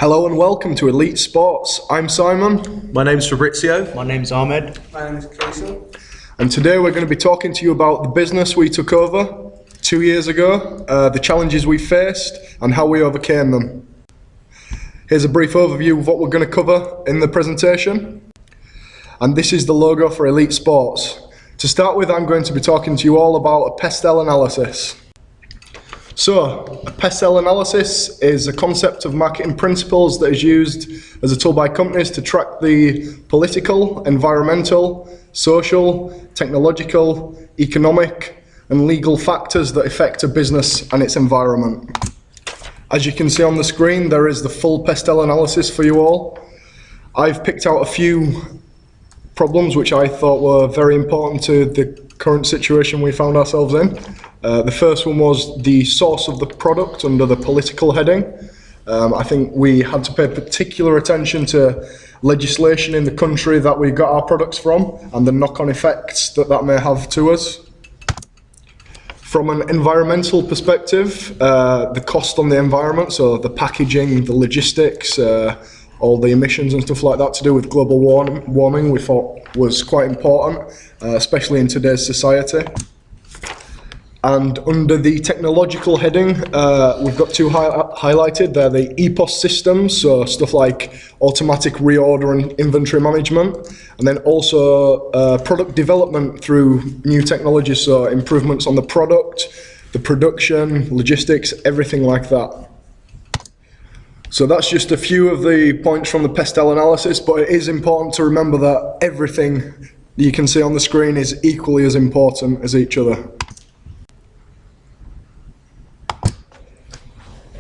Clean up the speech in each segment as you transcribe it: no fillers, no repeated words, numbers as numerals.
Hello and welcome to Elite Sports. I'm Simon. My name's Fabrizio. My name's Ahmed. My name is Kason. And today we're going to be talking to you about the business we took over 2 years ago, the challenges we faced and how we overcame them. Here's a brief overview of what we're going to cover in the presentation. And this is the logo for Elite Sports. To start with, I'm going to be talking to you all about a pestel analysis. So, a pestel analysis is a concept of marketing principles that is used as a tool by companies to track the political, environmental, social, technological, economic, and legal factors that affect a business and its environment. As you can see on the screen, there is the full pestel analysis for you all. I've picked out a few problems which I thought were very important to the current situation we found ourselves in. The first one was the source of the product under the political heading. I think we had to pay particular attention to legislation in the country that we got our products from and the knock-on effects that that may have to us. From an environmental perspective, the cost on the environment, so the packaging, the logistics, all the emissions and stuff like that to do with global warming, we thought was quite important, especially in today's society. And under the technological heading, we've got two highlighted. They're the EPOS systems, so stuff like automatic reorder and inventory management, and then also product development through new technologies, so improvements on the product, the production, logistics, everything like that. So that's just a few of the points from the pestel analysis, but it is important to remember that everything you can see on the screen is equally as important as each other.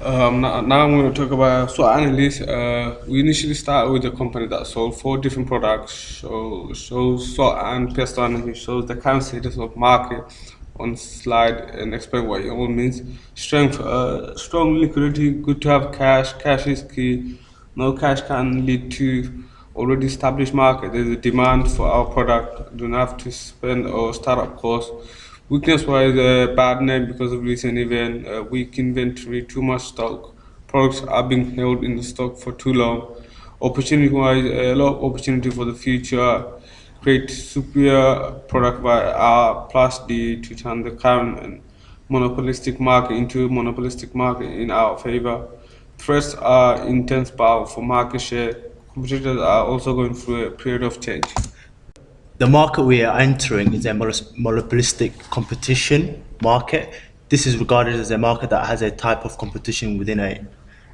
Now I'm going to talk about SWOT analysis. We initially started with a company that sold 4 different products. Shows SWOT and pestel analysis shows the current status of market on slide and explain what it all means. Strength, strong liquidity, good to have cash. Cash is key. No cash can lead to already established market. There's a demand for our product. Do not have to spend or startup costs. Weakness wise, bad name because of recent event, weak inventory, too much stock. Products are being held in the stock for too long. Opportunity wise, a lot of opportunity for the future. Create superior product by R plus D to turn the current monopolistic market into a monopolistic market in our favor. Threats are intense battle for market share. Competitors are also going through a period of change. The market we are entering is a monopolistic competition market. This is regarded as a market that has a type of competition within an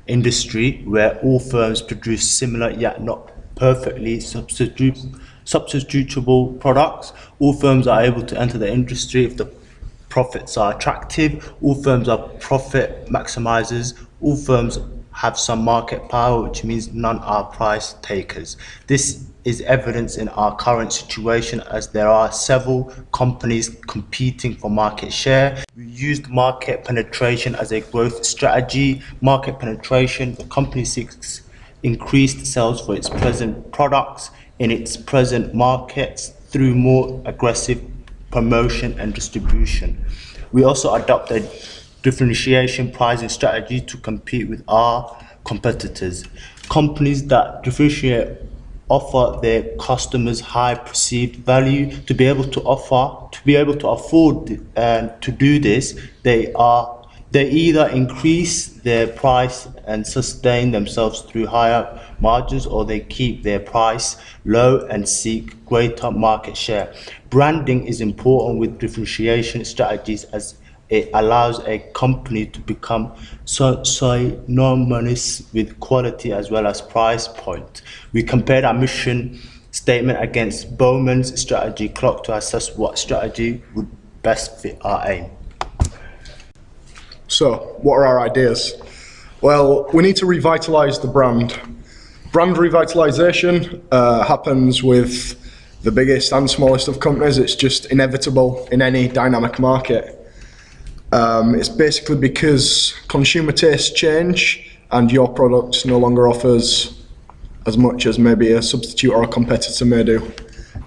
industry where all firms produce similar yet not perfectly substitutable products. All firms are able to enter the industry if the profits are attractive. All firms are profit maximizers. All firms have some market power, which means none are price takers. This is evidence in our current situation as there are several companies competing for market share. We used market penetration as a growth strategy. Market penetration, the company seeks increased sales for its present products in its present markets through more aggressive promotion and distribution. We also adopted differentiation pricing strategy to compete with our competitors. Companies that differentiate offer their customers high perceived value. To be able to afford to do this, they either increase their price and sustain themselves through higher margins, or they keep their price low and seek greater market share. Branding is important with differentiation strategies as it allows a company to become synonymous with quality as well as price point. We compared our mission statement against Bowman's strategy clock to assess what strategy would best fit our aim. So, what are our ideas? Well, we need to revitalize the brand. Brand revitalization happens with the biggest and smallest of companies. It's just inevitable in any dynamic market. It's basically because consumer tastes change and your product no longer offers as much as maybe a substitute or a competitor may do.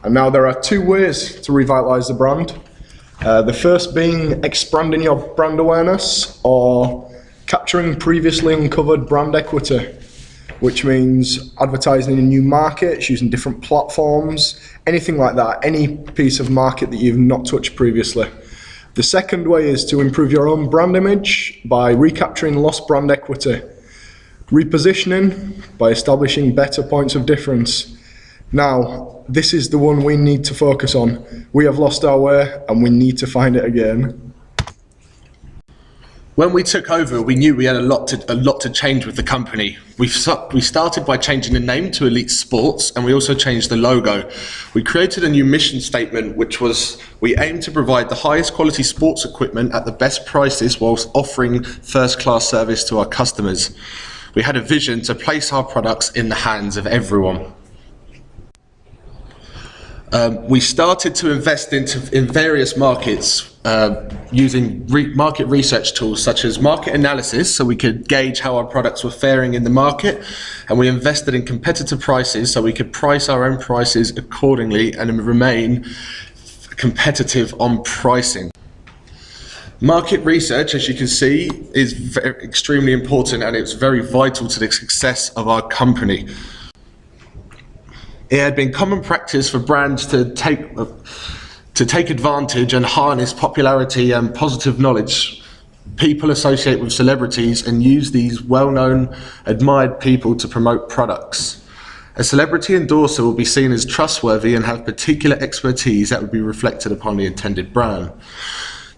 And now there are 2 ways to revitalize the brand. The first being expanding your brand awareness or capturing previously uncovered brand equity. which means advertising in new markets, using different platforms, anything like that, any piece of market that you've not touched previously. The second way is to improve your own brand image by recapturing lost brand equity. Repositioning by establishing better points of difference. Now, this is the one we need to focus on. We have lost our way and we need to find it again. When we took over, we knew we had a lot to change with the company. We started by changing the name to Elite Sports, and we also changed the logo. We created a new mission statement, which was, we aim to provide the highest quality sports equipment at the best prices whilst offering first-class service to our customers. We had a vision to place our products in the hands of everyone. We started to invest in various markets using market research tools such as market analysis, so we could gauge how our products were faring in the market, and we invested in competitor prices so we could price our own prices accordingly and remain competitive on pricing. Market research, as you can see, is extremely important, and it's very vital to the success of our company. It had been common practice for brands to take advantage and harness popularity and positive knowledge people associate with celebrities and use these well-known, admired people to promote products. A celebrity endorser will be seen as trustworthy and have particular expertise that would be reflected upon the intended brand.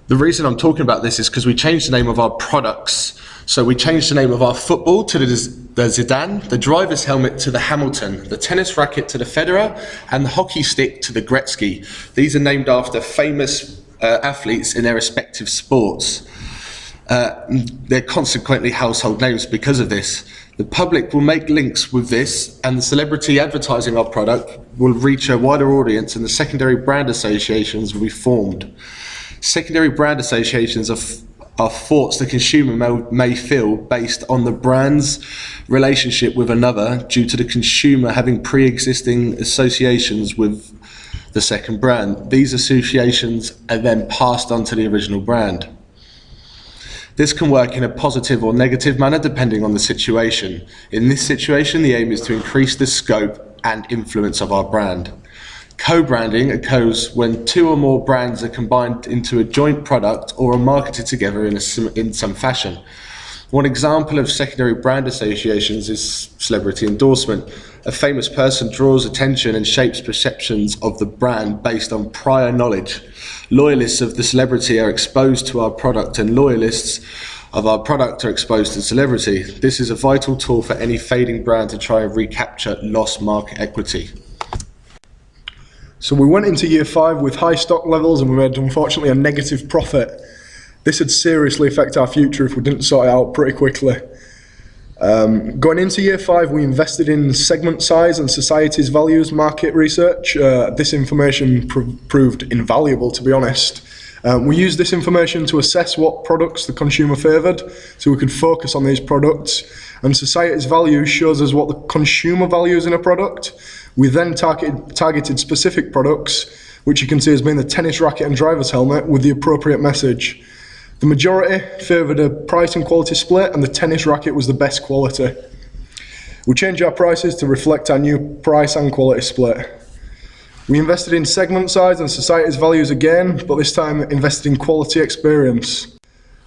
The reason I'm talking about this is because we changed the name of our products. So we changed the name of our football to the Zidane, the driver's helmet to the Hamilton, the tennis racket to the Federer, and the hockey stick to the Gretzky. These are named after famous athletes in their respective sports. They're consequently household names because of this. The public will make links with this, and the celebrity advertising our product will reach a wider audience, and the secondary brand associations will be formed. Secondary brand associations are thoughts the consumer may feel based on the brand's relationship with another due to the consumer having pre-existing associations with the second brand. These associations are then passed on to the original brand. This can work in a positive or negative manner depending on the situation. In this situation, the aim is to increase the scope and influence of our brand. Co-branding occurs when two or more brands are combined into a joint product or are marketed together in some fashion. One example of secondary brand associations is celebrity endorsement. A famous person draws attention and shapes perceptions of the brand based on prior knowledge. Loyalists of the celebrity are exposed to our product, and loyalists of our product are exposed to celebrity. This is a vital tool for any fading brand to try and recapture lost market equity. So we went into year 5 with high stock levels and we made, unfortunately, a negative profit. This would seriously affect our future if we didn't sort it out pretty quickly. Going into year 5, we invested in segment size and society's values market research. This information proved invaluable, to be honest. We used this information to assess what products the consumer favoured, so we could focus on these products. And society's values shows us what the consumer values in a product. We then targeted specific products, which you can see as being the tennis racket and driver's helmet, with the appropriate message. The majority favoured a price and quality split, and the tennis racket was the best quality. We changed our prices to reflect our new price and quality split. We invested in segment size and society's values again, but this time invested in quality experience.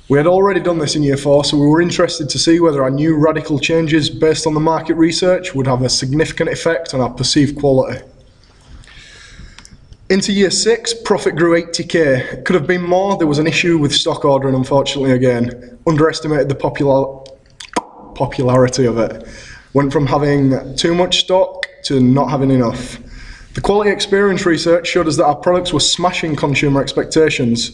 We had already done this in year 4, so we were interested to see whether our new radical changes based on the market research would have a significant effect on our perceived quality. Into year 6, profit grew 80k. It could have been more. There was an issue with stock ordering, unfortunately, again. Underestimated the popularity of it. Went from having too much stock to not having enough. The quality experience research showed us that our products were smashing consumer expectations.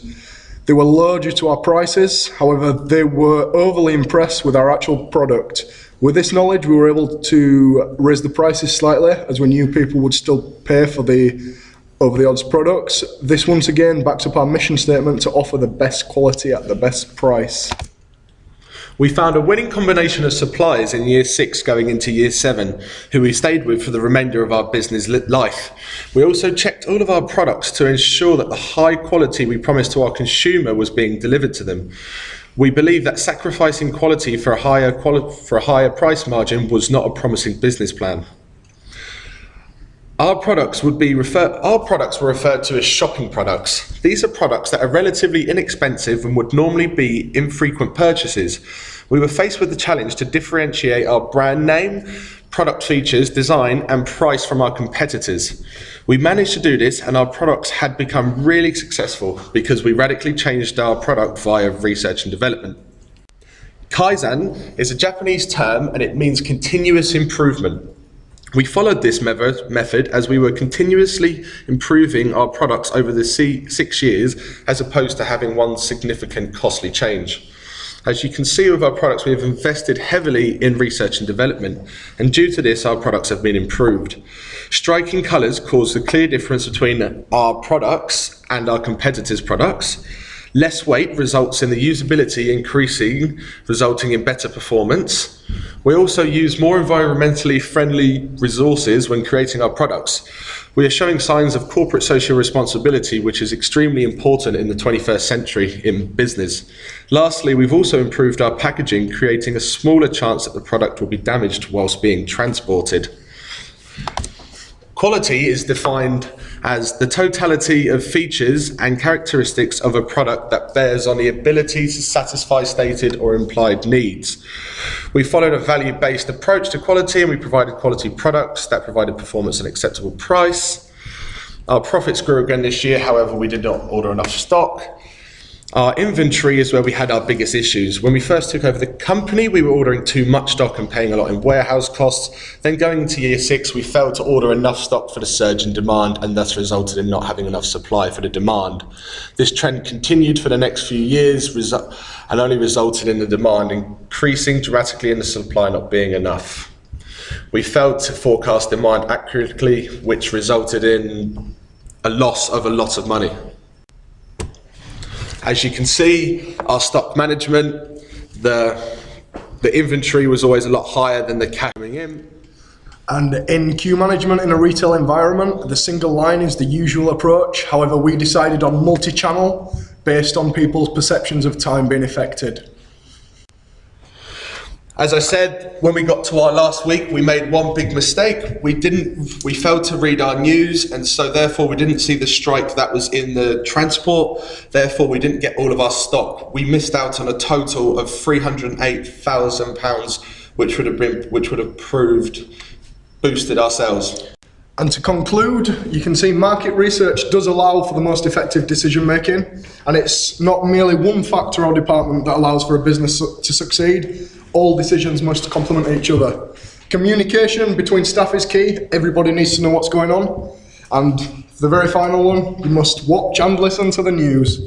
They were low due to our prices, however, they were overly impressed with our actual product. With this knowledge, we were able to raise the prices slightly, as we knew people would still pay for the over-the-odds products. This once again backs up our mission statement to offer the best quality at the best price. We found a winning combination of suppliers in year 6 going into year 7, who we stayed with for the remainder of our business life. We also checked all of our products to ensure that the high quality we promised to our consumer was being delivered to them. We believe that sacrificing quality for a higher price margin was not a promising business plan. Our products were referred to as shopping products. These are products that are relatively inexpensive and would normally be infrequent purchases. We were faced with the challenge to differentiate our brand name, product features, design, and price from our competitors. We managed to do this, and our products had become really successful because we radically changed our product via research and development. Kaizen is a Japanese term, and it means continuous improvement. We followed this method as we were continuously improving our products over the 6 years, as opposed to having one significant costly change. As you can see with our products, we have invested heavily in research and development, and due to this, our products have been improved. Striking colours cause a clear difference between our products and our competitors' products. Less weight results in the usability increasing, resulting in better performance. We also use more environmentally friendly resources when creating our products. We are showing signs of corporate social responsibility, which is extremely important in the 21st century in business. Lastly, we've also improved our packaging, creating a smaller chance that the product will be damaged whilst being transported. Quality is defined as the totality of features and characteristics of a product that bears on the ability to satisfy stated or implied needs. We followed a value-based approach to quality, and we provided quality products that provided performance at an acceptable price. Our profits grew again this year, however, we did not order enough stock. Our inventory is where we had our biggest issues. When we first took over the company, we were ordering too much stock and paying a lot in warehouse costs. Then going into year 6, we failed to order enough stock for the surge in demand, and thus resulted in not having enough supply for the demand. This trend continued for the next few years and only resulted in the demand increasing dramatically and the supply not being enough. We failed to forecast demand accurately, which resulted in a loss of a lot of money. As you can see, our stock management, the inventory was always a lot higher than the cash coming in. And in queue management in a retail environment, the single line is the usual approach. However, we decided on multi-channel based on people's perceptions of time being affected. As I said, when we got to our last week, we made one big mistake. We failed to read our news, and so therefore we didn't see the strike that was in the transport. Therefore, we didn't get all of our stock. We missed out on a total of £308,000, which would have boosted our sales. And to conclude, you can see market research does allow for the most effective decision making, and it's not merely one factor or department that allows for a business to succeed. All decisions must complement each other. Communication between staff is key. Everybody needs to know what's going on. And the very final one, you must watch and listen to the news.